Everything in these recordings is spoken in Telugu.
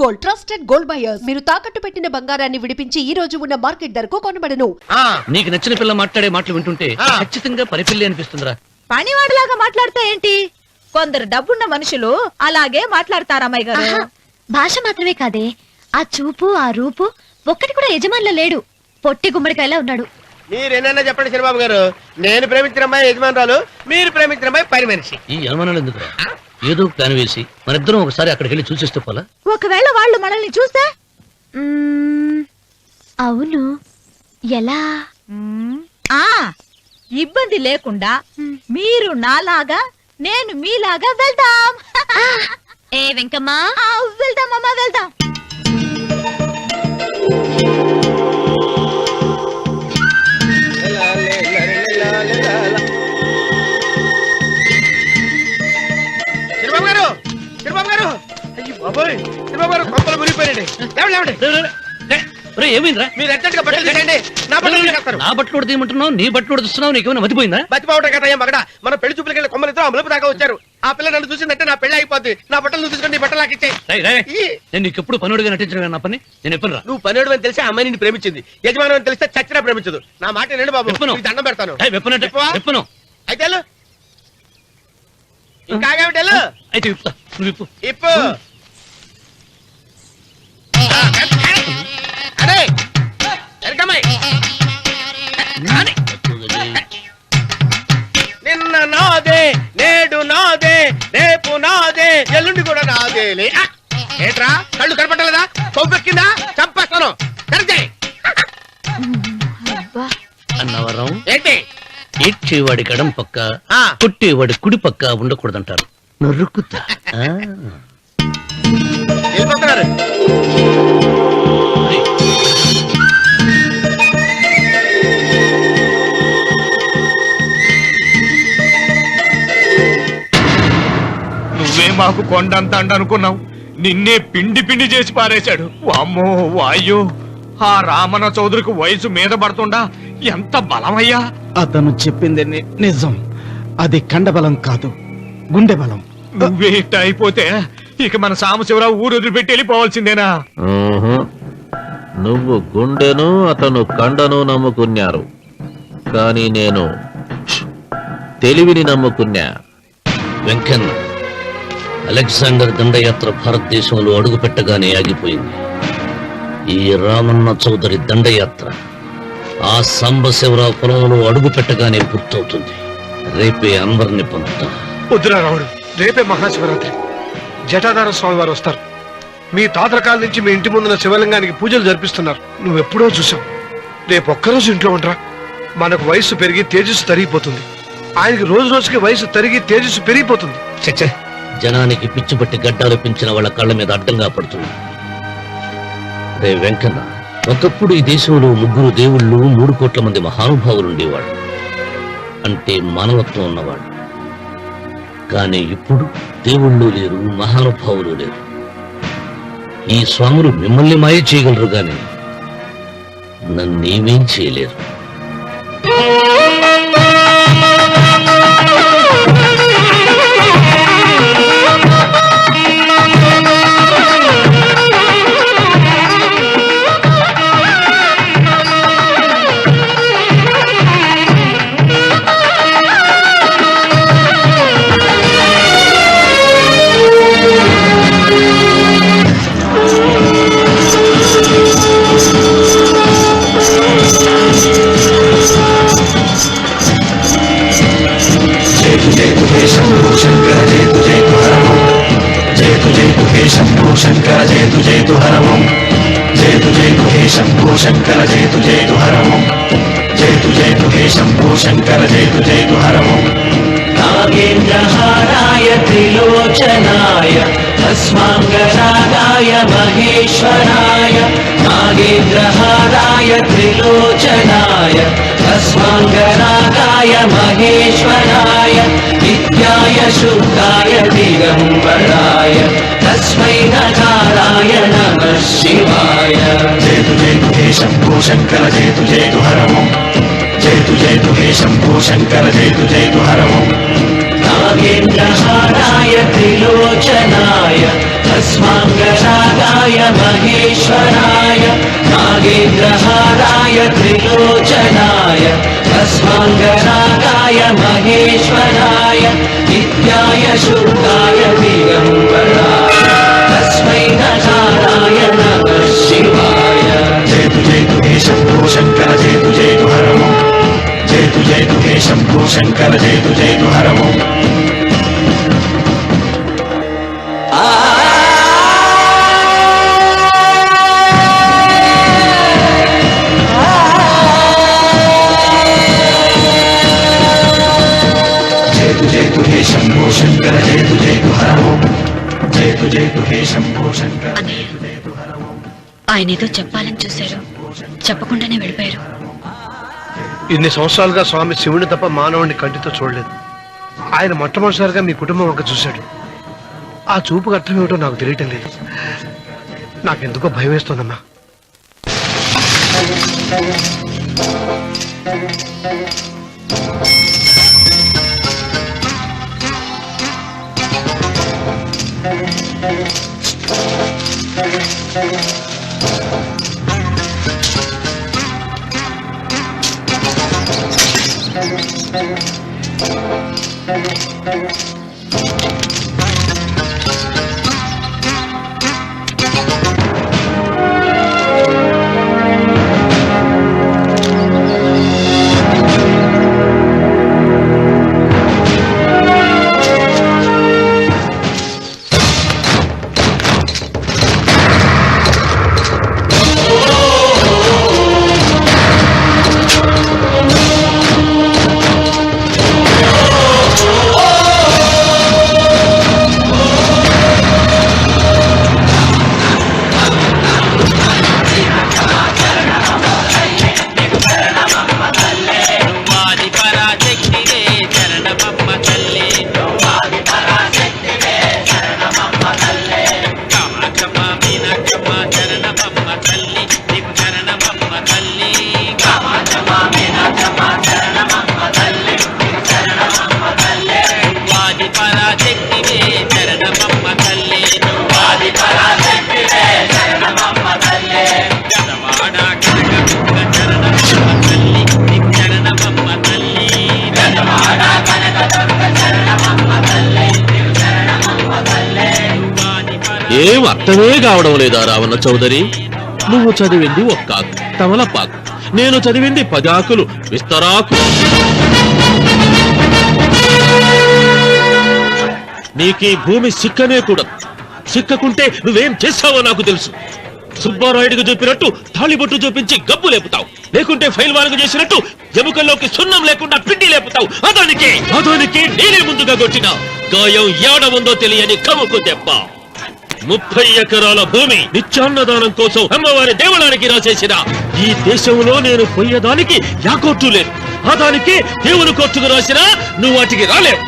Gold, trusted gold buyers. మీరు తాకట్టు పెట్టిన బంగారాన్ని విడిపించి ఈ రోజు ఉన్న మార్కెట్ ధరకు కొనబడను. నీకు నచ్చిన పిల్ల మాట్లాడే మాటలు వింటుంటే ఖచ్చితంగా పరిపిల్లి అనిపిస్తుందిరా. పనివాడిలాగా మాట్లాడతా ఏంటి? కొందరు డబ్బున్న మనుషులు అలాగే మాట్లాడతారమ్మాయి గారు. భాష మాత్రమే కాదే, ఆ చూపు ఆ రూపు ఒక్కటి కూడా యజమానిలో లేడు. పొట్టి గుమ్మడికాయలా ఉన్నాడు. మీరేనన్నా చెప్పండి చంద్రబాబు గారు, నేను ప్రేమించిన అమ్మాయి యజమానురాలు, మీరు ప్రేమించిన అమ్మాయి పని మనిషి. ఈ అనుమానాలు ఎందుకురా? ఏదో ప్లాన్ వేసి మనిద్దరం ఒకసారి అక్కడికి వెళ్ళి చూసేస్తే పోలా? ఒకవేళ వాళ్ళు మనల్ని చూస్తే? అవును, ఎలా? ఇబ్బంది లేకుండా మీరు నాలాగా నేను మీలాగా వెళ్దాం. ఏ వెంకమ్మా, వెళ్దామమ్మా వెళ్దాం. చంద్రబాబు గారు, చంద్రబాబు గారు, అయ్యో బాబోయ్, చంద్రబాబు గారు కొంపలు మునిగిపోయారండి. ఏమైందిరా? మీరు అర్జెంట్ గా బట్టలు తీసేయండి. నా బట్టలు తీసేస్తారు. నా బట్టలు కూడా తీయమంటున్నావు, నీ బట్టలు కూడా తీస్తున్నావు. నీకేమైనా మతిపోయిందా? బతిపావటం కదా ఏం మగడ. మన పెళ్లి చూపులకి వెళ్ళి కొమ్మలిద్దరూ అమలుపు దాకా వచ్చారు. ఆ పిల్ల నన్ను చూసిందంటే నా పెళ్లి అయిపోద్ది. నా బట్టలు తీసుకొని బట్టలు నాకు ఇచ్చాయి. నేను నీకు ఎప్పుడు పనుడిగా నటించిన నా పని నేను ఎప్పుడు రా. నువ్వు పనుడు అని తెలిసి ఆ అమ్మాయి నిన్ను ప్రేమించింది, యజమాని అని తెలిస్తే చచ్చినా ప్రేమించదు. నా మాట నేను బాబు, నీకు దండం పెడతాను. చెప్పను అయితే ఇంకా అయితే ఇప్పుతా. నువ్వు ఇప్పు ఇప్పు. అరే నిన్న నాదే, నేడు నాదే, రేపు నాదే, ఎల్లుండి కూడా నాదే. ఏట్రా కళ్ళు కనపట్టలేదా? కొవ్వెక్కిందా? చంపేస్తాను. అన్నవరం ఏంటి? ఏడ్చేవాడి గడం పక్క, కొట్టేవాడి కుడి పక్క ఉండకూడదంటారు. నరుకుతా వెళ్ళిపోతున్నారు. నువ్వే మాకు కొండంత అండ అనుకున్నావు, నిన్నే పిండి పిండి చేసి పారేశాడు. వామ్మో వాయు, ఆ రామన్న చౌదరికి వయసు మీద పడుతుండా ఎంత బలమయ్యా. అతను చెప్పింది నిజం. అది కండబలం కాదు, గుండె బలం. నువ్వేట అయిపోతే ఇక మన సాంబశివరావు ఊరు వదిలిపెట్టి వెళ్ళిపోవాల్సిందేనా? నువ్వు గుండెను అతను కండను నమ్ముకున్నారు, కానీ నేను తెలివిని నమ్ముకున్నా. వెంకన్న, అలెగ్జాండర్ దండయాత్ర భారతదేశంలో అడుగు పెట్టగానే ఆగిపోయింది. ఈ రామన్న చౌదరి దండయాత్ర ఆ సాంబశివరావు పొలంలో అడుగు పెట్టగానే పూర్తవుతుంది. రేపే అందరిని పొందుతా. వద్దురా రావుడు, రేపే మహాశివరాత్రి. జటాధార స్వామి వారు వస్తారు. మీ తాతల కాల నుంచి మీ ఇంటి ముందున్న శివలింగానికి పూజలు జరిపిస్తున్నారు. నువ్వెప్పుడో చూసావు. రేపు ఒక్కరోజు ఇంట్లో ఉండరా. మనకు వయసు పెరిగి తేజస్సు తరిగిపోతుంది. ఆయనకి రోజు రోజుకి వయసు తరిగి తేజస్సు పెరిగిపోతుంది. చచ్చే, జనానికి పిచ్చి పట్టి గడ్డాలు పెంచిన వాళ్ళ కళ్ళ మీద అడ్డంగా పడుతుంది. రే వెంకన్న, ఒకప్పుడు ఈ దేశంలో 3 దేవుళ్ళు, 3 కోట్ల మంది మహానుభావులు ఉండేవాడు, అంటే మానవత్వం ఉన్నవాడు. కానీ ఇప్పుడు దేవుళ్ళు లేరు, మహానుభావులు లేరు. ఈ స్వాములు మిమ్మల్ని మాయ చేయగలరు, గాని నన్నేమేం చేయలేరు. శంకర జయతు జయతు హరవం, జయతు జయతు హే శంభో శంకర జయతు జయతు హరవం, జయతు జయతు హే శంభో శంకర జయతు జయతు హరవం. నాగేంద్రహారాయ త్రిలోచనాయ తస్మాంగరాగాయ మహేశ్వరాయ, నాగేంద్రహారాయ త్రిలోచనాయ తస్మాంగరాగాయ మహేశ్వరాయ, నిత్యాయ శుద్ధాయ దిగంబరాయ తస్మై నకారాయ నమః శివాయ. జయతు జయతు హే శంభో శంకర జయతు జయతు హరవం, జయతు జయతు హే శంభో శంకర జయతు జయతు హరవం. నాగేంద్రహారాయ త్రిలోచనాయ తస్మాంగరాగాయ चन्द्रहाराय त्रिलोचनाय भस्माङ्गनागाय महेश्वराय नित्याय शुद्धाय दिगम्बराय तस्मै नकाराय नमः शिवाय जयतु हे शम्भो शङ्कर जयतु हरमो जयतु हे शम्भो शङ्कर जयतु हरमो जयतु हे शंभो शंकर जयतु हरमो जयतु हे शंभो शंकर ఆయన ఏదో చెప్పాలని చూశారు, చెప్పకుండానే వెళ్ళిపోయారు. ఇన్ని సంవత్సరాలుగా స్వామి శివుని తప్ప మానవుడిని కంటితో చూడలేదు. ఆయన మొట్టమొదటిసారిగా మీ కుటుంబం వంక చూశాడు. ఆ చూపుకు అర్థం ఏమిటో నాకు తెలియటం లేదు. నాకెందుకో భయం వేస్తోందమ్మా. ఏం అర్థమే కావడం లేదా రావణ చౌదరి? నువ్వు చదివింది ఒక్కాకు తమలపాకు, నేను చదివింది పదాకులు విస్తరాకు. నీకీ భూమి సిక్కనే కూడా. సిక్కకుంటే నువ్వేం చేస్తావో నాకు తెలుసు. సుబ్బారాయుడికి చూపినట్టు తాళిబొట్టు చూపించి గబ్బు లేపుతావు, లేకుంటే ఫైల్ వారకు చేసినట్టు ఎముకల్లోకి సున్నం లేకుండా పిండి లేపుతావు. అదానికి నేనే ముందుగా కొట్టిన గాయం ఏడ ఉందో తెలియని కముకు దెబ్బ. 30 ఎకరాల భూమి నిత్యాన్నదానం కోసం అమ్మవారి దేవాలయానికి రాసేసిన ఈ దేశంలో నేను పోయేదానికి యాకోర్టు లేదు. అదానికి దేవుని కోర్టుకు రాసినా నువ్వు వాటికి రాలేవు.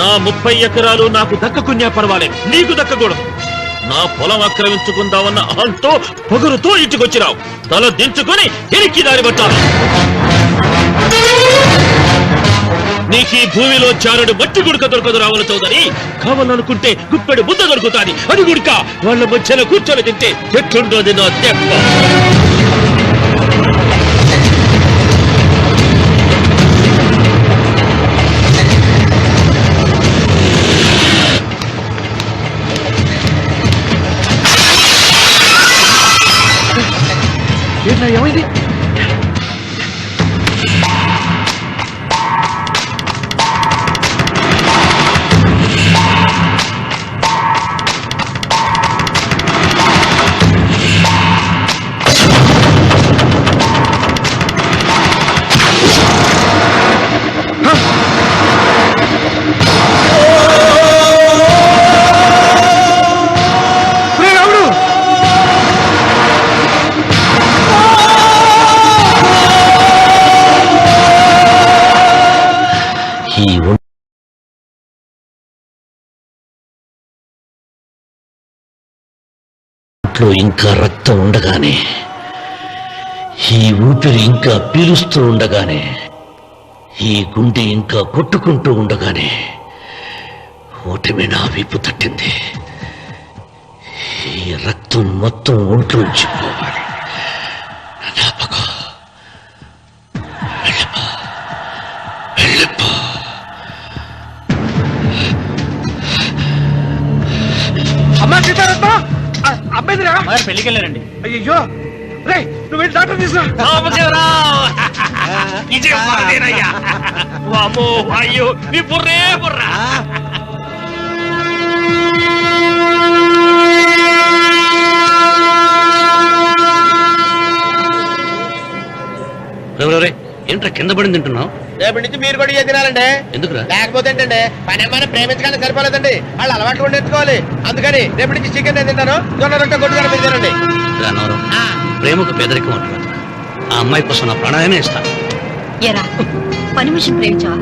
నా 30 ఎకరాలు నాకు దక్కకున్నా పర్వాలేదు, నీకు దక్కకూడదు. నా పొలం ఆక్రమించుకుందామన్న అహంతో పొగరుతో ఇంటికొచ్చినావు. తల దించుకొని ఎనికి దారి పట్టాలి. నీకు ఈ భూమిలో చారుడు మట్టి గుడక దొరకదు రావణ చౌదరి. కావాలనుకుంటే గుప్పెడు ముద్ద దొరుకుతాది. అది గుడక వాళ్ళ మధ్యలో కూర్చొని తింటే ఎట్లుండోది నా దెబ్బ. ఏమైంది? ఇంకా రక్తం ఉండగానే, ఈ ఊపిరి ఇంకా పీలుస్తూ ఉండగానే, ఈ గుండె ఇంకా కొట్టుకుంటూ ఉండగానే ఓటమి నా వీపు తట్టింది. ఈ రక్తం మొత్తం ఒంట్లోంచి పోవాలి. అబ్బా అబ్బాయిరా పెళ్లికి వెళ్ళారండి. అయ్యో రే నువ్వు వెళ్ళి డాక్టర్ తీసుకురా. వామ్మో అయ్యో నీ బుర్రే బుర్రా. ఏంట్రా కింద పడింది తింటున్నావు? రేపటి నుంచి మీరు కూడా ఇదే తినాలండి. ఎందుకురా? లేకపోతే ఏంటండి పని అమ్మాయిని ప్రేమించగానే సరిపోలేదండి, వాళ్ళు అలవాట్లు కూడా నేర్చుకోవాలి. అందుకని రేపటి నుంచి చికెన్ నేను తింటాను, జొన్న రొట్టె కొట్టుగా మీరు తినండి. రానవరం ప్రేమకు పేదరికం అంటారు. ఆ అమ్మాయి కోసం నా ప్రాణాయమే ఇస్తాను. ఎరా పని మనిషిని ప్రేమించావా?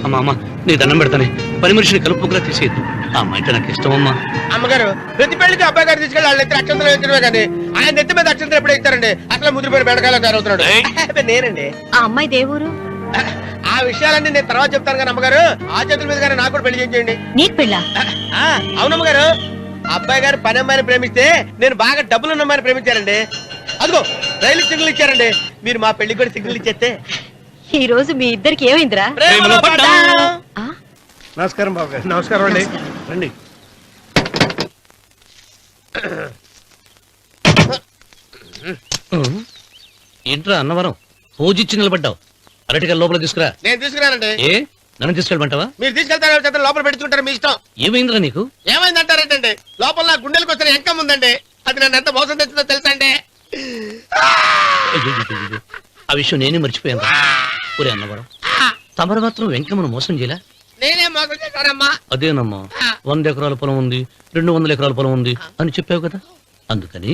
అమ్మా అమ్మ నీ దండం పెడతానే, పని మనిషిని కలుపుకులా తీసేయద్దు. ఆ అమ్మాయి అంటే నాకు ఇష్టం అమ్మా. అమ్మగారు ప్రతి పెళ్లికి అబ్బాయి గారు తీసుకెళ్ళి వాళ్ళ ఎత్తి అక్షంతలు వేయించడమే కానీ ఆయన నెత్తి మీద అక్షంతలు ఎప్పుడే ఇస్తారండి. అసలు ముదిరిపోయిన బెడకాయలు తయారవుతున్నాడు. నేనండి. ఆ అమ్మాయి దేవురు ఆ విషయాలన్నీ నేను తర్వాత చెప్తాను కానీ అమ్మగారు ఆ చేతుల మీద కానీ నాకు కూడా పెళ్లి చేయండి. నీకు పెళ్ళా? అవునమ్మగారు, అబ్బాయి గారు పని అమ్మాయిని ప్రేమిస్తే నేను బాగా డబ్బులున్న అమ్మాయిని ప్రేమించారండి. అదిగో రైలు సిగ్నల్ ఇచ్చారండి. మీరు మా పెళ్లికి కూడా సిగ్నల్ ఇచ్చేస్తే ఈ రోజు మీ ఇద్దరికి ఏమైందిరా? ఆ? నమస్కారం బాబు గారు. నమస్కారం అండి. రండి. ఏంట్రా అన్నవరం పూజిచ్చి నిలబడ్డావు? అరటిగా లోపల తీసుకురా. నేను తీసుకురానండి. ఏ నన్ను తీసుకెళ్ళమంటావా? మీరు తీసుకెళ్తారు లోపల పెట్టుకుంటారు, మీ ఇష్టం. ఏమైందిరా నీకు? ఏమైందంటారేంటండి, లోపల నా గుండెలకు వచ్చిన ఎంకం ఉందండి. అది నన్ను ఎంత మోసం తెచ్చిందో తెలుసా అండి. అయ్యో, ఆ విషయం నేనే మర్చిపోయాను. ఒరే అన్నవరం, తమరు మాత్రం వెంకమ్మను మోసం చేయలే? నేనే మోసం చేశానమ్మా. అదేనమ్మా, 100 ఎకరాల పొలం ఉంది, 200 ఎకరాల పొలం ఉంది అని చెప్పావు కదా. అందుకని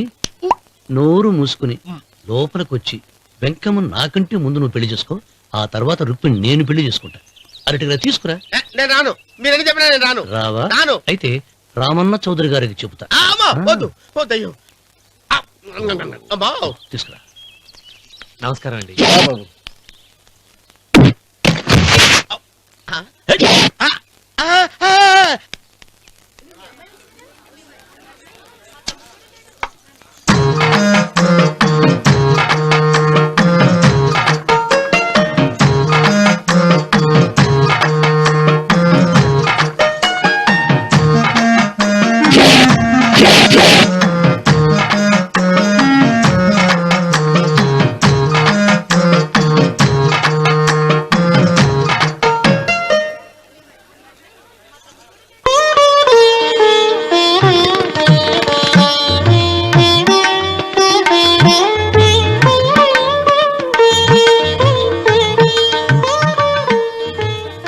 నోరు మూసుకుని లోపలికి వచ్చి వెంకమ్మను నాకంటే ముందు నువ్వు పెళ్లి చేసుకో. ఆ తర్వాత రుక్మిణి నేను పెళ్లి చేసుకుంటా. అరటిగా తీసుకురా. నేను రాను, మీరు ఎన్ని చెప్పినా నేను రాను. రావా? రాను. అయితే రామన్న చౌదరి గారికి చెబుతా. వద్దు వద్దయ్యో. అమ్మా తీసుకురా. నమస్కారం అండి.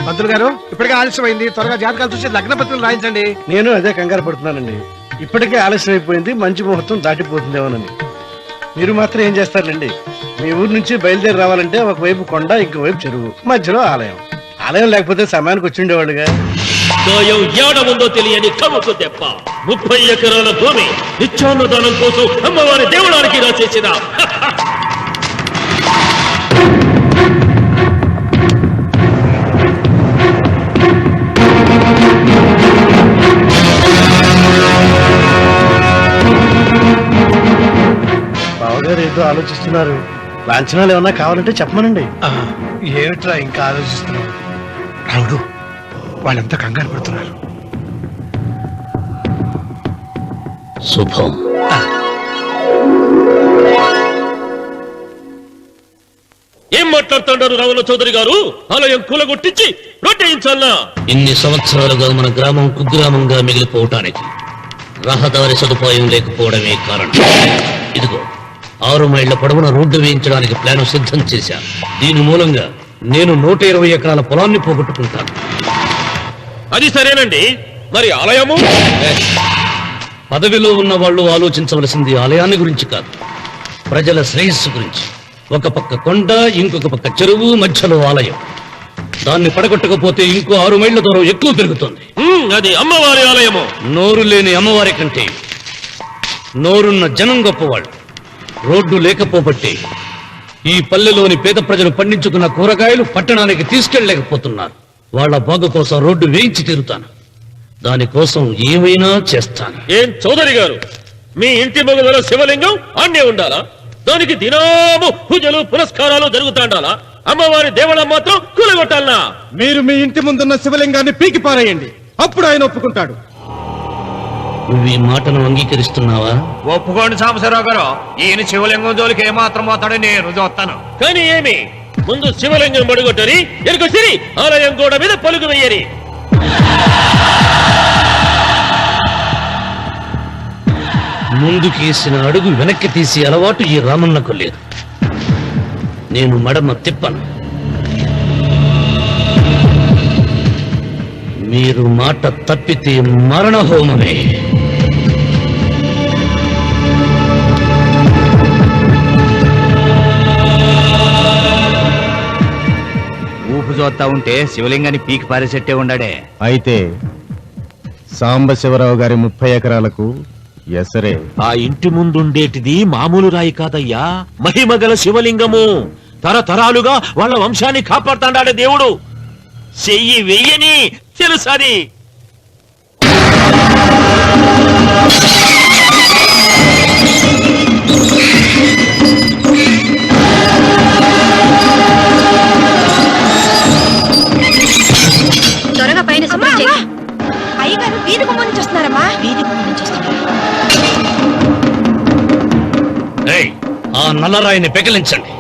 మంత్రులు గారు ఇప్పటికే ఆలస్యమైంది, త్వరగా జాతకాలు చూసి లగ్న పత్రికలు రాయించండి. నేను అదే కంగారు పడుతున్నానండి. ఇప్పటికే ఆలస్యం అయిపోయింది, మంచి ముహూర్తం దాటిపోతుందేమోనని. మీరు మాత్రం ఏం చేస్తారండి, మీ ఊరు నుంచి బయలుదేరి రావాలంటే ఒకవైపు కొండ, ఇంకోవైపు చెరువు, మధ్యలో ఆలయం. ఆలయం లేకపోతే సమయానికి వచ్చి ఉండేవాళ్ళుగా. గాయం ఏడ ఉందో తెలియని కవుకు దెబ్బ 30 ఎకరాల భూమి నిత్యాన్నదానం కోసం అమ్మవారి దేవుడానికి రాసేసిన బావగారు ఏదో ఆలోచిస్తున్నారు. లాంఛనాలు ఏమన్నా కావాలంటే చెప్పమనండి. ఏమిట్రా ఇంకా ఆలోచిస్తున్నావు? రావుడు, వాళ్ళంతా కంగారు పడుతున్నారు. శుభం. ఏం మాట్లాడుతున్నారు రావణ చౌదరి గారు? ఆలయం కూలగొట్టించి రొట్టేయించాలనా? ఇన్ని సంవత్సరాలుగా మన గ్రామం కుగ్రామంగా మిగిలిపోవటానికి రహదారి సదుపాయం లేకపోవడమే కారణం. ఇదిగో 6 మైళ్ల పొడవున రోడ్డు వేయించడానికి ప్లాన్ సిద్ధం చేశాను. దీని మూలంగా నేను 120 ఎకరాల పొలాన్ని పోగొట్టుకుంటాను. అది సరేనండి, మరి ఆలయము? పదవిలో ఉన్న వాళ్ళు ఆలోచించవలసింది ఆలయాన్ని గురించి కాదు, ప్రజల శ్రేయస్సు గురించి. ఒక పక్క కొండ, ఇంకొక పక్క చెరువు, మధ్యలో ఆలయం. దాన్ని పడగొట్టకపోతే ఇంకో 6 మైళ్ల దూరం ఎక్కువ పెరుగుతుంది. అది అమ్మవారి ఆలయము. నోరు లేని అమ్మవారి కంటే నోరున్న జనం గొప్పవాళ్ళు. రోడ్డు లేకపోబట్టే ఈ పల్లెలోని పేద ప్రజలు పండించుకున్న కూరగాయలు పట్టణానికి తీసుకెళ్లలేకపోతున్నారు. వాళ్ల బాగు కోసం రోడ్డు వేయించి తీరుతాను. దానికోసం ఏమైనా చేస్తాను. ఏం చౌదరి గారు, మీ ఇంటి మొగల శివలింగం ఆన్నే ఉండాలా? దానికి దినాము పూజలు పురస్కారాలు జరుగుతాండాలా? అమ్మవారి దేవాలయం మాత్రం కూలగొట్టాలనా? మీరు మీ ఇంటి ముందున్న శివలింగాన్ని పీకి పారేయండి, అప్పుడు ఆయన ఒప్పుకుంటాడు. నువ్వు ఈ మాటను అంగీకరిస్తున్నావా? ఒప్పుకోండి సాంబశివరావు గారు, ఈయన శివలింగం జోలికి ఏమాత్రం పోతాడో నేను చూస్తాను. కానీ ఏమి, ముందు శివలింగం పడుగొట్టని ఎనుకొచ్చి ఆలయం గోడ మీద పలుకు వెయ్యరి. ముందుకేసిన అడుగు వెనక్కి తీసి అలవాటు ఈ రామన్నకు లేదు. నేను మడమ తిప్పను. మీరు మాట తప్పితే మరణహోమమే. ఊపు చూస్తా ఉంటే శివలింగాన్ని పీకి పారేసెట్టే ఉండాడే. అయితే సాంబశివరావు గారి 30 ఎకరాలకు ఎసరే. ఆ ఇంటి ముందుండేటిది మామూలు రాయి కాదయ్యా, మహిమగల శివలింగము. తరతరాలుగా వాళ్ళ వంశాన్ని కాపాడుతాడే దేవుడు. చెయ్యి వెయ్యని తెలుసది. త్వరగా పైన అయ్యగారు వీధి గుమ్మ నుంచి వస్తున్నారమ్మా. వీధి గుమ్మ నుంచి వస్తున్నారు. ఏయ్, ఆ నల్లరాయిని పెకిలించండి.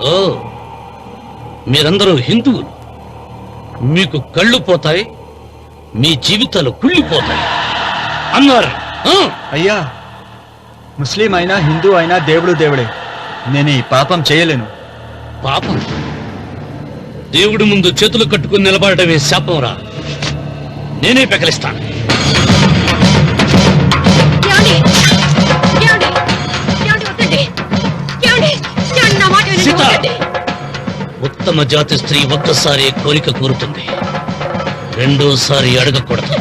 ఓ, మీరందరూ హిందువులు. మీకు కళ్ళు పోతాయి, మీ జీవితాలు కుళ్ళిపోతాయి అన్నారు. అయ్యా, ముస్లిం అయినా హిందూ అయినా దేవుడు దేవుడే. నేను ఈ పాపం చేయలేను. పాపం? దేవుడి ముందు చేతులు కట్టుకుని నిలబడటమే శాపం రా. నేనే పెకలిస్తాను. సీత, ఉత్తమ జాతి స్త్రీ ఒక్కసారి కోరిక కోరుతుంది, రెండోసారి అడగకూడదు.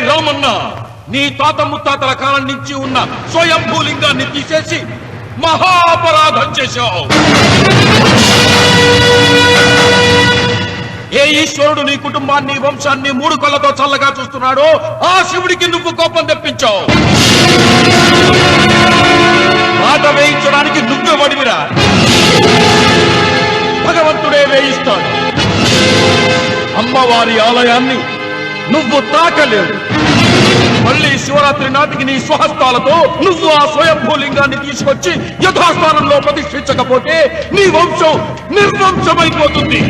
రామన్న, నీ తాత ముత్తాతల కాలం నుంచి ఉన్న స్వయంభూలింగాన్ని తీసేసి మహాపరాధం చేశావు. ఏ ఈశ్వరుడు నీ కుటుంబాన్ని వంశాన్ని 3 కళ్ళతో చల్లగా చూస్తున్నాడో ఆ శివుడికి నువ్వు కోపం తెప్పించావు. మాట వేయించడానికి నువ్వే వడివిరా, భగవంతుడే వేయిస్తాడు. అమ్మవారి ఆలయాన్ని నువ్వు తాకలేవు. మళ్ళీ శివరాత్రి నాటికి నీ స్వహస్తాలతో నువ్వు ఆ స్వయంభూలింగాన్ని తీసుకొచ్చి యథాస్థానంలో ప్రతిష్ఠించకపోతే నీ వంశం నిర్వంశమైపోతుంది.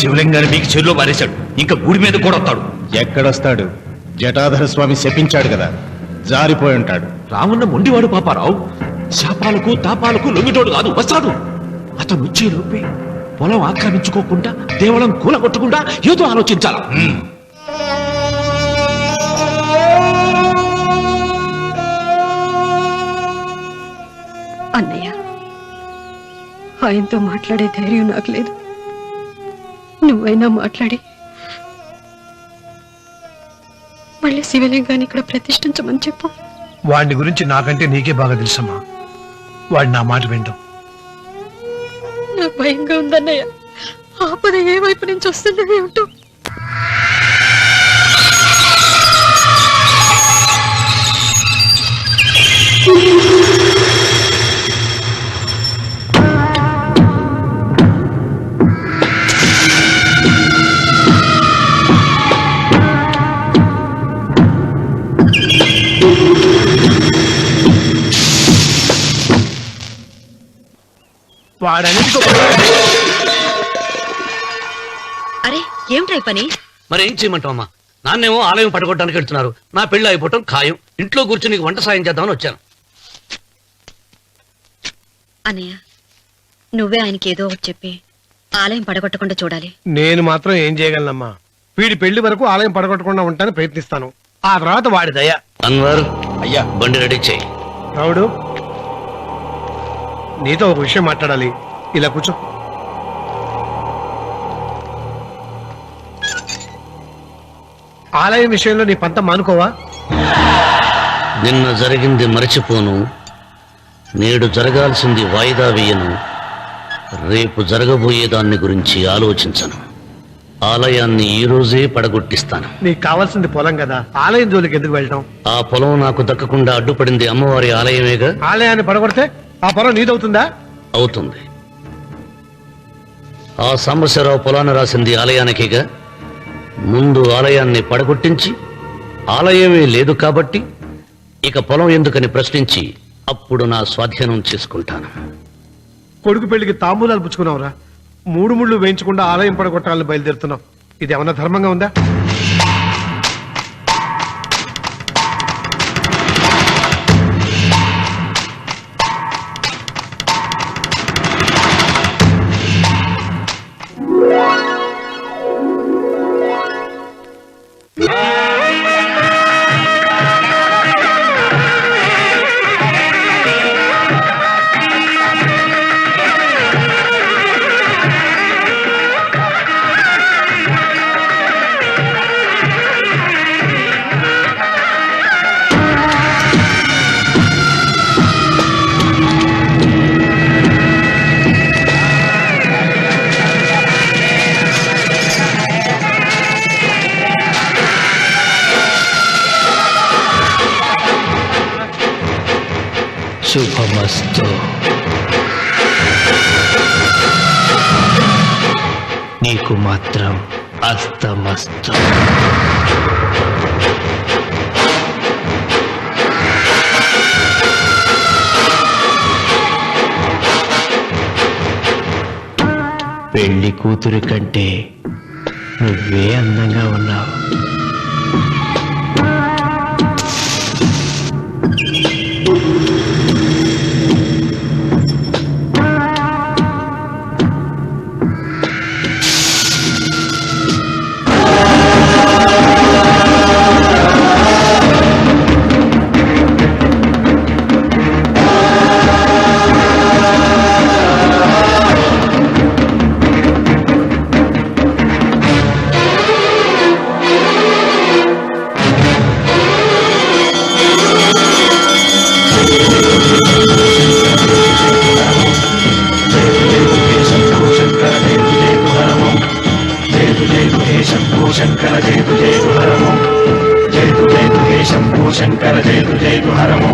శివలింగాన్ని మీకు చెరులో పారేశాడు, ఇంకా గుడి మీద కూడా వస్తాడు. ఎక్కడొస్తాడు? జటాధర స్వామి శపించాడు కదా, జారిపోయి ఉంటాడు. రామున్న మొండివాడు పాపారావు, శాపాలకు తాపాలకు లొంగిటోడు కాదు, వస్తాడు. అతను వచ్చే లోపే పొలం ఆక్రమించుకోకుండా దేవళం కూలగొట్టకుండా ఏదో ఆలోచించాల. అన్నయ్య, ఆయనతో మాట్లాడే ధైర్యం నాకు లేదు. నువ్వైనా మాట్లాడి మళ్ళీ శివలింగాన్ని ఇక్కడ ప్రతిష్ఠించమని చెప్పు. వాడిని గురించి నాకంటే నీకే బాగా తెలుసమ్మా. వాడు నా మాట వింటాం. నాకు భయంగా ఉందన్నయ్య. ఆపద ఏ వైపు నుంచి వస్తుందో ఏమిటో. అరే ఏమిటై పని? మరి ఏం చేయమంటావమ్మా? నాన్నేమో ఆలయం పడగొట్టడానికి వెళ్తున్నారు. నా పెళ్లి అయిపోవటం ఖాయం. ఇంట్లో కూర్చొని నీకు వంట సాయం చేద్దామని వచ్చాను. అన్నయ్య, నువ్వే ఆయనకి ఏదో ఒకటి చెప్పి ఆలయం పడగొట్టకుండా చూడాలి. నేను మాత్రం ఏం చేయగలనమ్మా? వీడి పెళ్లి వరకు ఆలయం పడగొట్టకుండా ఉంటాను ప్రయత్నిస్తాను. ఆ తర్వాత వాడి దయ. అన్వర్, అయ్యా బండి రెడీ చేయి. రావుడు, నీతో ఒక విషయం మాట్లాడాలి. ఇలా కూర్చో. ఆలయం విషయంలో నీ పంతం మానుకోవా? నిన్న జరిగింది మరచిపోను, నేడు జరగాల్సింది వాయిదా వేయను, రేపు జరగబోయే దాన్ని గురించి ఆలోచించను. ఆలయాన్ని ఈ రోజే పడగొట్టిస్తాను. నీకు కావాల్సింది పొలం కదా, ఆలయం జోలికి ఎందుకు వెళ్ళటం? ఆ పొలం నాకు దక్కకుండా అడ్డుపడింది అమ్మవారి ఆలయమేగా. ఆలయాన్ని పడగొడితే ఆ పొలం నీదవుతుందా? అవుతుంది. ఆ సాంబశివరావు పొలాన్ని రాసింది ఆలయానికిగా. ముందు ఆలయాన్ని పడగొట్టించి ఆలయమే లేదు కాబట్టి ఇక పొలం ఎందుకని ప్రశ్నించి అప్పుడు నా స్వాధీనం చేసుకుంటాను. కొడుకు పెళ్లికి తాంబూలాలు పుచ్చుకున్నావురా, 3 ముళ్ళు వేయించకుండా ఆలయం పడగొట్టాలని బయలుదేరుతున్నావు. ఇది ఏమన్నా ధర్మంగా ఉందా? శుభమస్తు. నీకు మాత్రం అస్తమస్తు. పెళ్లి కూతురి కంటే నువ్వే అందంగా ఉన్నావు. శంకర జయతు జయతు హరము జయతు జయతు హే శంభో శంకర జయతు జయతు హరము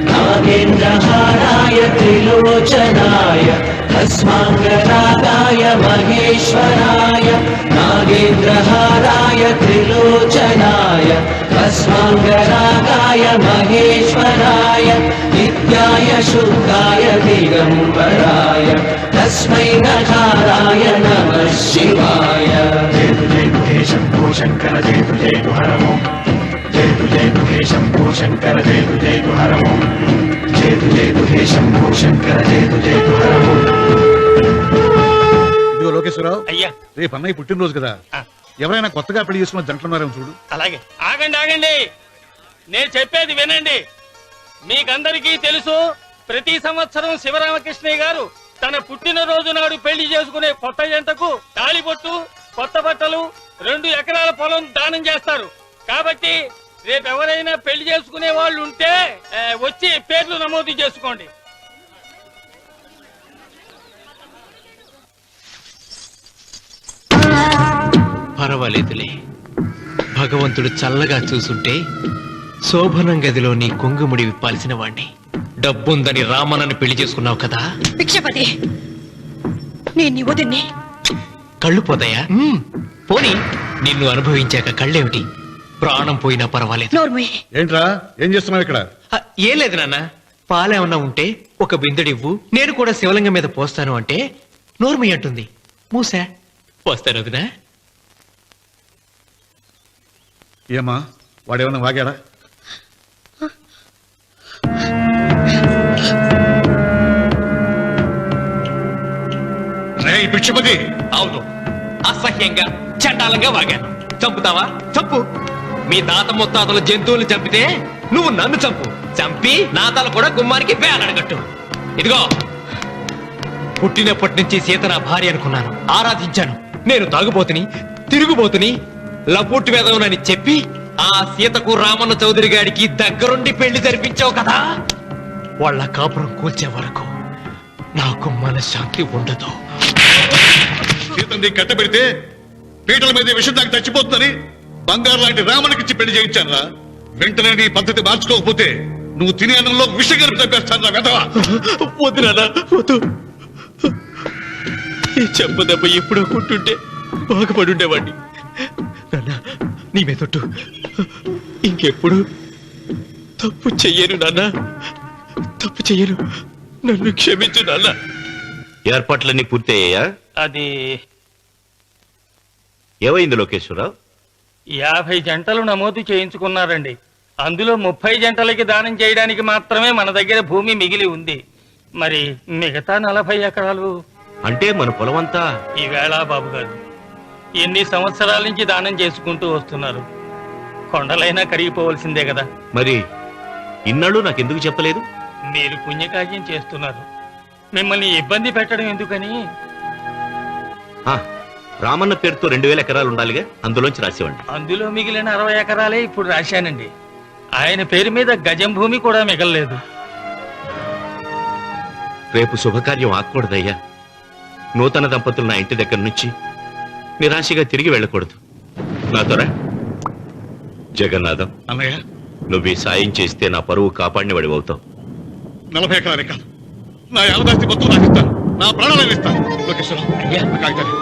నాగేంద్రహారాయ త్రిలోచనాయ భస్మాంగరాగాయ మహేశ్వరాయ నాగేంద్రహారాయ త్రిలోచనాయ భస్మాంగరాగాయ మహేశ్వరాయ నిత్యాయ శుద్ధాయ దిగంబరాయ తస్మై నకారాయ నమః శివాయ జయతు జయతు హే శంభో శంకర జయతు జయతు హరము జయతు జయతు హే శంభో శంకర జయతు జయతు హరము జయతు జయతు హే శంభో శంకర జయతు జయతు హరము. ఇదిగో లోకేశ్వరరావు, అయ్యా రేపు అన్నయ్య పుట్టినరోజు కదా, ఎవరైనా కొత్తగా పెళ్లి చేసుకున్న జంటలున్నారేమో చూడు. అలాగే. ఆగండి ఆగండి, నేను చెప్పేది వినండి. మీకందరికీ తెలుసు, ప్రతి సంవత్సరం శివరామకృష్ణయ్య గారు తన పుట్టినరోజు నాడు పెళ్లి చేసుకునే కొత్త జంటకు తాళిబొట్టు, కొత్త బట్టలు, 2 ఎకరాల పొలం దానం చేస్తారు. కాబట్టి రేపు ఎవరైనా పెళ్లి చేసుకునే వాళ్ళు ఉంటే వచ్చి పేర్లు నమోదు చేసుకోండి. పర్వాలేదులే, భగవంతుడు చల్లగా చూసుంటే శోభనం గదిలో నీ కొంగుముడి విప్పాల్సిన వాణ్ణి. డబ్బుందని రామనని పెళ్లి చేసుకున్నావు కదా. భిక్షపతి, నేను నీ వదిన్ని. కళ్ళు పోతాయా? పోనీ, నిన్ను అనుభవించాక కళ్ళేమిటి? ప్రాణం పోయినా పర్వాలేదు. నోర్మయ్య, ఏంట్రా, ఏం చేస్తున్నావు ఇక్కడ? ఏం లేదు నాన్న, పాలేమన్నా ఉంటే ఒక బిందెడివ్వు, నేను కూడా శివలింగం మీద పోస్తాను అంటే నోర్మి అంటుంది. మూసా పోస్తాను వదినా. ఏమా, వాడేమన్నా వాగాడా? పిచ్చిపతి. అవును, అసహ్యంగా చండాలంగా వాగాను. చంపుతావా? చంపు. మీ తాత ముత్తాతలు జంతువులు చంపితే నువ్వు నన్ను చంపు. చంపి నా తల కూడా గుమ్మానికి వేలాడగట్టు. ఇదిగో, పుట్టినప్పటి నుంచి సీత నా భార్య అనుకున్నాను, ఆరాధించాను. నేను తాగుబోతుని, తిరుగుబోతుని, లపుట్టు వేదవునని చెప్పి ఆ సీతకు రామన్న చౌదరి గారికి దగ్గరుండి పెళ్లి జరిపించావు కదా. వాళ్ళ కాపురం కూల్చే వరకు నాకు మనశ్శాంతి ఉండదు. సీతని కట్టబెడితే పీటల మీద విషం దాకా చచ్చిపోతుందని బంగారు లాంటి రామునికిచ్చి పెళ్లి చేయించానురా. వెంటనే నీ పద్ధతి మార్చుకోకపోతే నువ్వు తినే అన్నంలో విషం కలిపి తప్పేస్తాను వెధవా. వద్దు నాన్న, వద్దు. ఈ చెప్పు దెబ్బ ఎప్పుడో కొట్టుంటే బాగుపడి ఉండేవాడిని. నాన్న, నీ మీదొట్టు, ఇంకెప్పుడు తప్పు చెయ్యను నాన్న, తప్పు చెయ్యను. నన్ను క్షమించు నాన్న. ఏర్పాట్లన్నీ పూర్తయ్యాయా? అది ఏమైంది లోకేశ్వరరావు? 50 జంటలు నమోదు చేయించుకున్నారండి. అందులో 30 జంటలకి దానం చేయడానికి మాత్రమే మన దగ్గర భూమి మిగిలి ఉంది. మరి మిగతా 40 ఎకరాలు అంటే మన పొలమంతా ఈవేళ బాబు గారు ఎన్ని సంవత్సరాల నుంచి దానం చేసుకుంటూ వస్తున్నారు. కొండలైనా కరిగిపోవలసిందే కదా. మరి ఇన్నాళ్ళు నాకెందుకు చెప్పలేదు? మీరు పుణ్యకార్యం చేస్తున్నారు, మిమ్మల్ని ఇబ్బంది పెట్టడం ఎందుకని. రామన్న పేరుతో 2000 ఎకరాలు ఉండాలిగా, అందులోంచి రాసేవండి. అందులో మిగిలిన 60 ఎకరాలే ఇప్పుడు రాశానండి. ఆయన పేరు మీద గజం భూమి కూడా మిగలలేదు. రేపు శుభకార్యం ఆకూడదయ్యా. నూతన దంపతులు నా ఇంటి దగ్గర నుంచి నిరాశగా తిరిగి వెళ్ళకూడదు. నాతోరా జగన్నాథం. అన్నయ్య, నువ్వు ఈ సాయం చేస్తే నా పరువు కాపాడిన వాడివవుతావు. 40 ఎకరాలే కాదు, నా యావదాస్తి మొత్తం నాకు ఇస్తాను, నా ప్రాణాలను ఇస్తాను. లోకేశ్వరరావు, అయ్యా, నా కాగితాలు.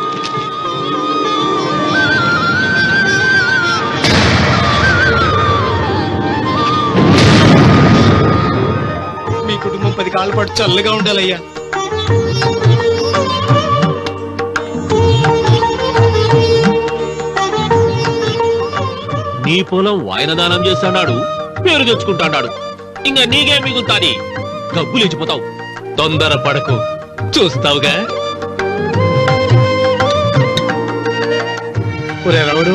మీ కుటుంబం 10 కాళ్ళ పాటు చల్లగా ఉండాలయ్యా. నీ పొలం వాయన దానం చేస్తాడు, పేరు తెచ్చుకుంటాడు. ఇంకా నీకే మిగులుతాది, గబ్బు లేచిపోతావు. తొందర పడకు, చూస్తావుగా. ఒరే రావుడు,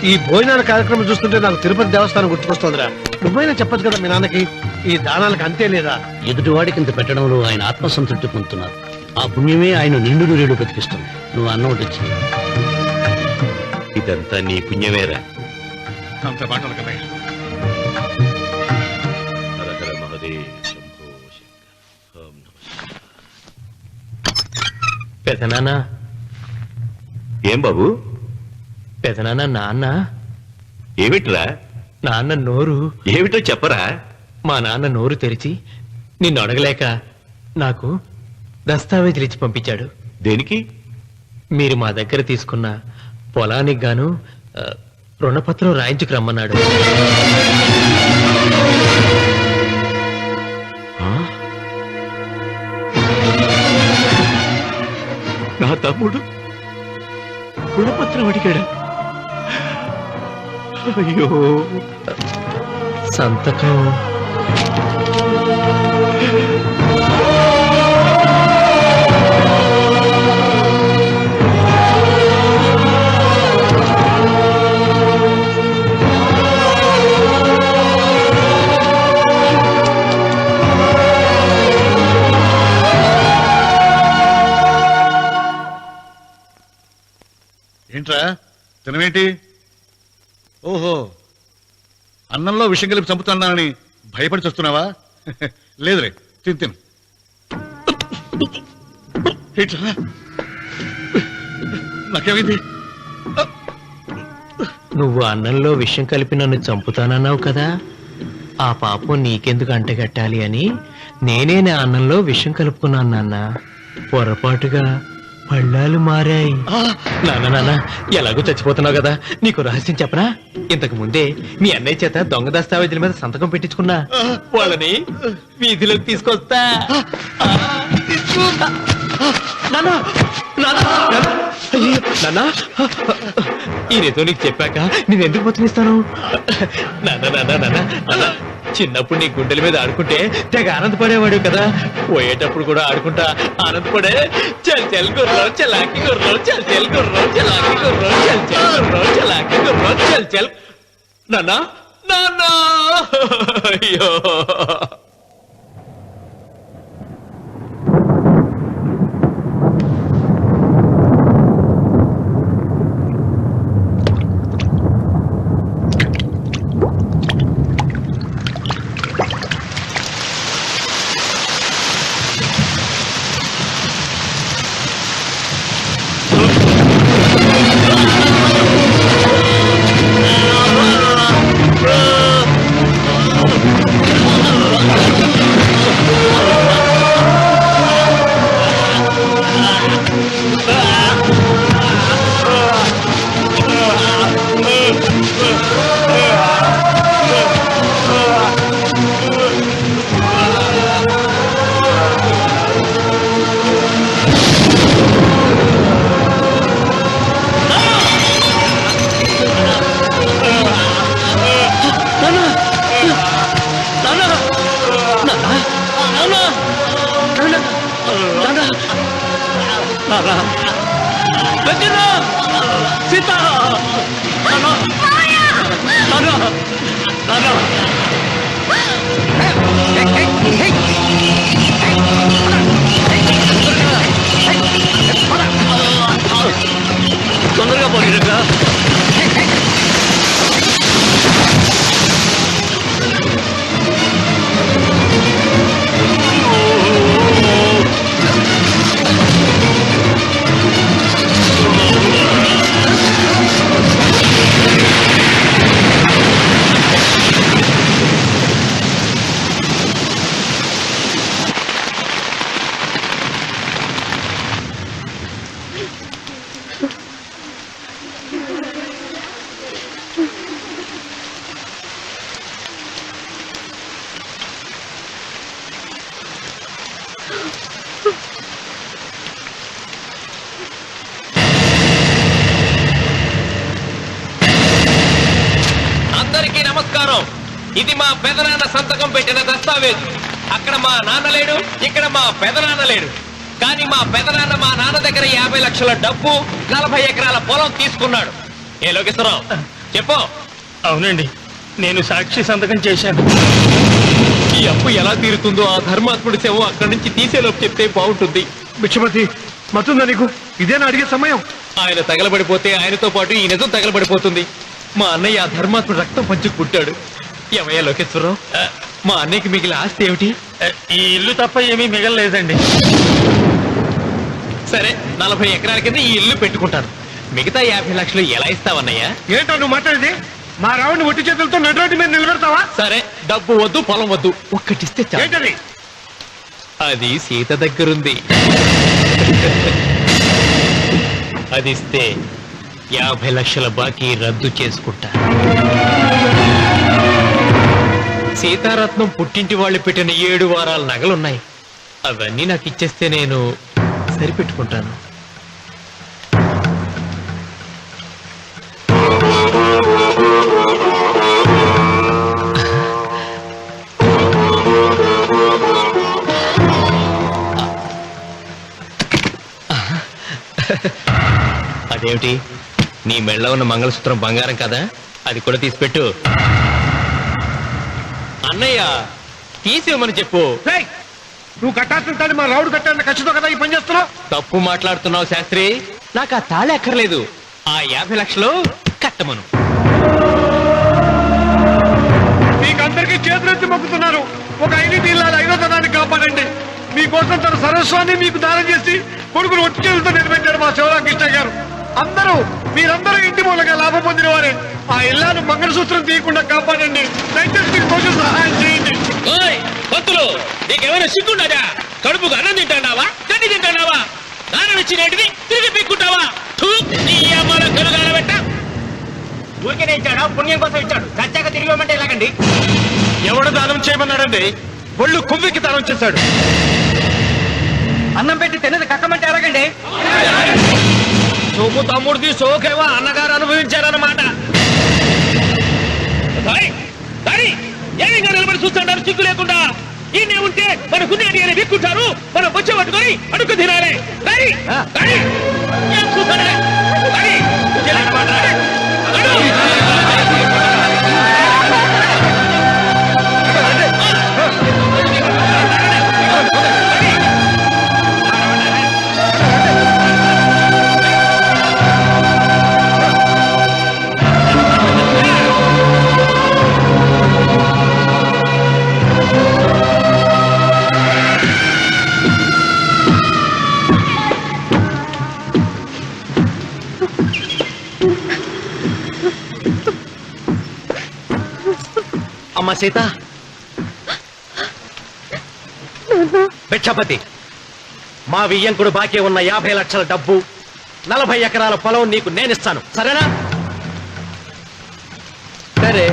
ఈ భోజనాల కార్యక్రమం చూస్తుంటే నాకు తిరుపతి దేవస్థానం గుర్తుకొస్తోందిరా. నువ్వైనా చెప్పచ్చు కదా మీ నాన్నకి, ఈ దానాలకు అంతే లేదా? ఎదుటివాడికి ఇంత పెట్టడంలో ఆయన ఆత్మసంతృప్తి పొందుతున్నారు. ఆ పుణ్యమే ఆయన నిండు నూరేళ్లు బ్రతికిస్తుంది. నువ్వు అన్నం వడ్డించింది ఇదంతా నీ పుణ్యమేరా. అంత మాటలు కన్నయ్య. హర హర మహదేవ్ శంభో శంకర. ఓం నమః శివాయ. పెదనాన్న, ఏం బాబు, పెదనాన్న నాన్న ఏమిట్రా? నాన్న నోరు ఏమిటో చెప్పరా? మా నాన్న నోరు తెరిచి నిన్ను అడగలేక నాకు దస్తావేజీలు ఇచ్చి పంపించాడు. దేనికి? మీరు మా దగ్గర తీసుకున్న పొలానికి గాను రుణపత్రం రాయించుకు రమ్మన్నాడు. నా తమ్ముడు రుణపత్రం అడిగాడా? అయ్యో, సంతకం ఏంట్రా తినవేంటి? ఓహో, అన్నంలో విషం కలిపి చంపుతున్నానని భయపడి చస్తున్నావా? లేదురే, తిను తిను. ఏంట్రా, నాకేమైంది? నువ్వు అన్నంలో విషం కలిపి నన్ను చంపుతానన్నావు కదా, ఆ పాపం నీకెందుకు అంటగట్టాలి అని నేనే నా అన్నంలో విషం కలుపుకున్నాను నాన్న. పొరపాటుగా పళ్ళాలు మారాయి. నాన్న నాన్న, ఎలాగో చచ్చిపోతున్నావు కదా, నీకు రహస్యం చెప్పనా? ఇంతకు ముందే మీ అన్నయ్య చేత దొంగ దస్తావేజీల మీద సంతకం పెట్టించుకున్నా. వాళ్ళని వీధిలోకి తీసుకొస్తా. నాన్న ఈ రేతో నీకు చెప్పాక నేను ఎందుకు బతికిస్తాను? నాన్న చిన్నప్పుడు నీ గుండెల మీద ఆడుకుంటే తెగ ఆనందపడేవాడు కదా, పోయేటప్పుడు కూడా ఆడుకుంటా ఆనందపడే. చల్ చల్ గుర్రం చలాకి గుర్రం, చల్ చల్ గుర్రం చలాకి గుర్రం, చల్ చల్ గుర్రం చలాకి గుర్రం, చల్ చల్. నాన్నా నాన్నా, అయ్యో తొందరగా పోనీరా. అందరికీ నమస్కారం. ఇది మా పెదనాన్న సంతకం పెట్టిన దస్తావేజు. అక్కడ మా నాన్న లేడు, ఇక్కడ మా పెదనాన్న లేడు. కానీ మా పెదనాన్న మా నాన్న దగ్గర 50 లక్షల డబ్బు, 40 ఎకరాల పొలం తీసుకున్నాడు. ఏ లోకేశ్వరరావు చెప్పు. అవునండి, నేను సాక్షి సంతకం చేశాను. ఈ అప్పు ఎలా తీరుతుందో ఆ ధర్మాత్ముడి శవం అక్కడి నుంచి తీసేలోపు చెప్తే బాగుంటుంది. బిచ్చమతి, మతుందా నీకు? ఇదేనా అడిగే సమయం? ఆయన తగలబడిపోతే ఆయనతో పాటు ఈ నిజం తగలబడిపోతుంది. మా అన్నయ్య ఆ ధర్మాత్ముడు రక్తం పంచుకు పుట్టాడు. ఏమయ్యా లోకేశ్వరరావు, మా అన్నయ్యకి మిగిలిన ఆస్తి ఏమిటి? ఈ ఇల్లు తప్ప ఏమీ మిగలలేదండి. సరే, 40 ఎకరాల కింద ఈ ఇల్లు పెట్టుకుంటాను. మిగతా 50 లక్షలు ఎలా ఇస్తావన్నయ్యా? ఏంటో నువ్వు మాట్లాడేది? మా రావుని ఒట్టి చేతులతో నడురోడ్డు మీద నిలబెడతావా? సరే, డబ్బు వద్దు, పొలం వద్దు, ఒక్కటిస్తే చాలు. ఏంటది? అది సీత దగ్గరుంది. అది ఇస్తే 50 లక్షల బాకీ రద్దు చేసుకుంటా. సీతారత్నం పుట్టింటి వాళ్ళు పెట్టిన 7 వారాల నగలున్నాయి. అవన్నీ నాకు ఇచ్చేస్తే నేను సరిపెట్టుకుంటాను. అదేమిటి, నీ మెళ్ళ ఉన్న మంగళసూత్రం బంగారం కదా, అది కూడా తీసిపెట్టు. అన్నయ్య తీసేమని చెప్పు. నువ్వు కట్టాల్సిన మా రావుడు కట్టాలని ఖచ్చితంగా కదా ఈ పని చేస్తున్నావు. తప్పు మాట్లాడుతున్నావు శాస్త్రి. నాకు ఆ తాళి అక్కర్లేదు, ఆ 50 లక్షలు కట్టమను. మీకందరికీ చేతులెత్తి మొక్కుతున్నారు. ఒక ఐదింటి ఇల్లాలి 5వ తనాన్ని కాపాడండి. మీకోసం తన సర్వస్వాన్ని మీకు దానం చేసి కొడుకును ఒట్టి చేతులతో నిలబెట్టారు మా శివరామకృష్ణ గారు. మీరందరూ ఇంటి మూలంగా లాభం పొందిన వారే. ఆ ఇల్లాను మంగళసూత్రం తీయకుండా కాపాడండి. దయచేసి మీకు కొంచెం సహాయం చేయండి. పంతులు, నీకేమైనా సిగ్గుండదా? కడుపుకు అన్నం తింటాడావా, గడ్డి తింటాడావా? దానం ఇచ్చినట్టుది తిరిగి పీక్కుంటావా? నీ అమ్మాల కలుగాల పెట్ట. ఊరికే ఇచ్చాడా? పుణ్యం కోసం ఇచ్చాడు. సత్యాక తిరిగి ఇవ్వమంటే ఎలాగండి? ఎవడు దానం చేయమన్నాడండి? ఒళ్ళు కొవ్వెక్కి దానం చేశాడు. అన్నం పెట్టి తిన్నది కక్కమంటే ఎలాగండి? సోము తమ్ముడికి సోకేవా అన్నగారు అనుభవించారన్నమాట. ఏమిగా నిలబడి చూస్తుంటారు సిగ్గు లేకుండా? ఈయనే ఉంటే మన గుండె అని విక్కుంటారు, మనం వచ్చే పట్టుకొని అడుగు తినాలి. అమ్మ సీత, భిక్షపతి, మా వియ్యంకుడు బాకీ ఉన్న 50 లక్షల డబ్బు, 40 ఎకరాల పొలం నీకు నేనిస్తాను, సరేనా? సరే.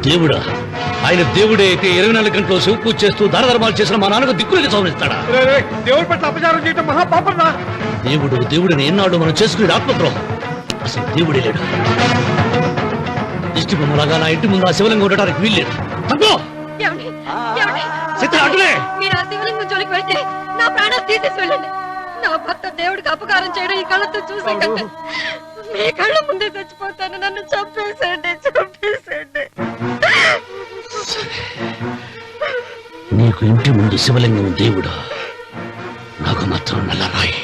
దేవుడా? ఆయన దేవుడే అయితే 24 గంటలు శివ పూజ చేస్తూ దానధర్మాలు చేసిన మా నాన్నకు దిక్కులకి సవరిస్తాడా? దేవుడి పట్ల అపచారం చేయటం మహాపాపం. దేవుడిని ఎన్నాళ్ళు మనం చేసుకునే ఆత్మద్రోహం. అసలు దేవుడే లేడు. దిష్టి బొమ్మలాగా నా ఇంటి ముందు ఆ శివలింగం ఉండటానికి వీల్లేదు. మీరు ఆ శివలింగం జోలికి వెళ్తే నా ప్రాణాలు తీసేసి వెళ్ళండి. నా భర్త దేవుడికి అపకారం చేయడం ఈ కళ్ళతో చూసే కంటే మీ కళ్ళ ముందే చచ్చిపోతాను. నన్ను చంపేసేయండి. నీకు ఇంటి ముందు శివలింగం దేవుడా, నాకు మాత్రం నల్లరాయి.